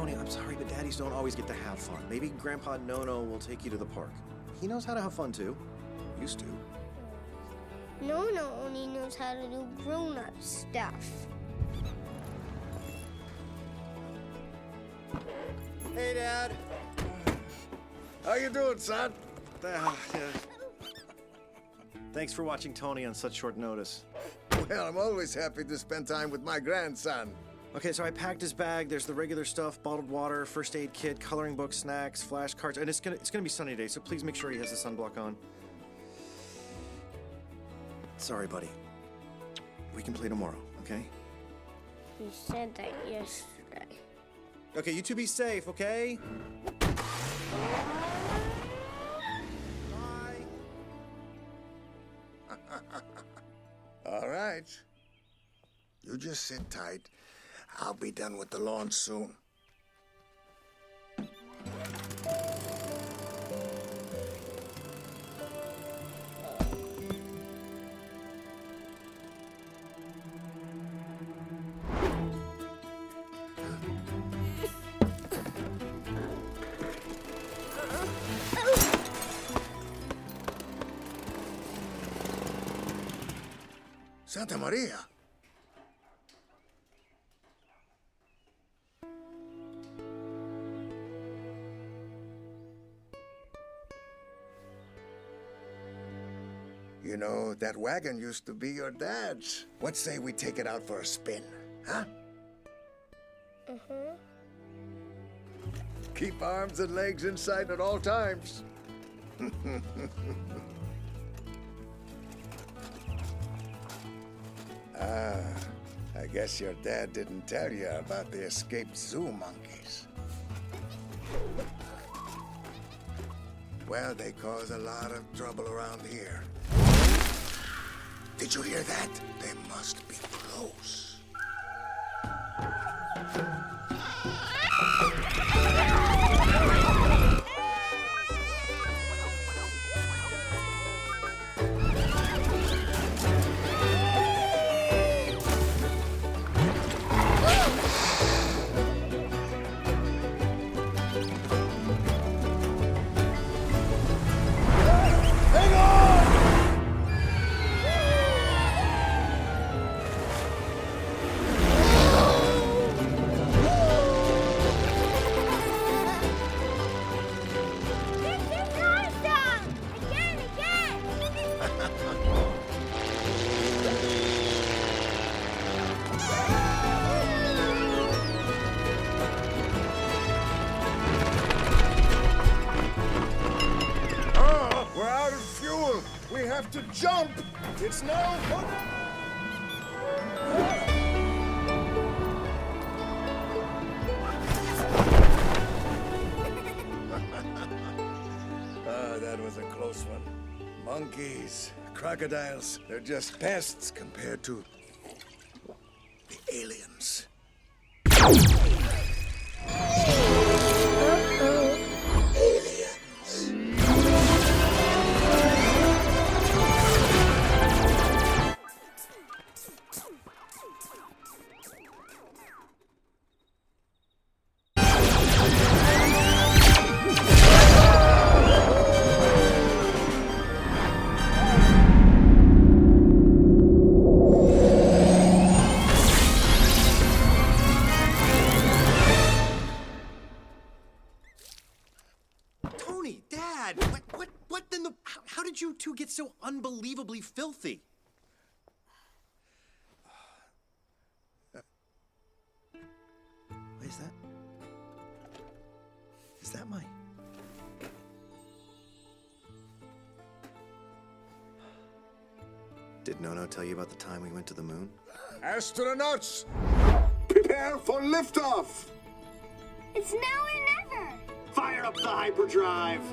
Tony, I'm sorry, but daddies don't always get to have fun. Maybe Grandpa Nono will take you to the park. He knows how to have fun, too. Used to. Nono only knows how to do grown-up stuff. Hey, Dad. How you doing, son? Yeah. Thanks for watching Tony on such short notice. Well, I'm always happy to spend time with my grandson. Okay, so I packed his bag. There's the regular stuff, bottled water, first aid kit, coloring book, snacks, flashcards, and it's gonna be sunny today, so please make sure he has the sunblock on. Sorry, buddy. We can play tomorrow, okay? You said that yesterday. Okay, you two be safe, okay? Bye. All right. You just sit tight. I'll be done with the lawn soon. Santa Maria. You know, that wagon used to be your dad's. What say we take it out for a spin, huh? Uh-huh. Keep arms and legs inside at all times. I guess your dad didn't tell you about the escaped zoo monkeys. Well, they cause a lot of trouble around here. Did you hear that? They must be close. We have to jump! It's now... that was a close one. Monkeys, crocodiles, they're just pests compared to the aliens. What in the... How did you two get so unbelievably filthy? What is that? Is that my... Did Nono tell you about the time we went to the moon? Astronauts, prepare for liftoff! It's now or never! Fire up the hyperdrive!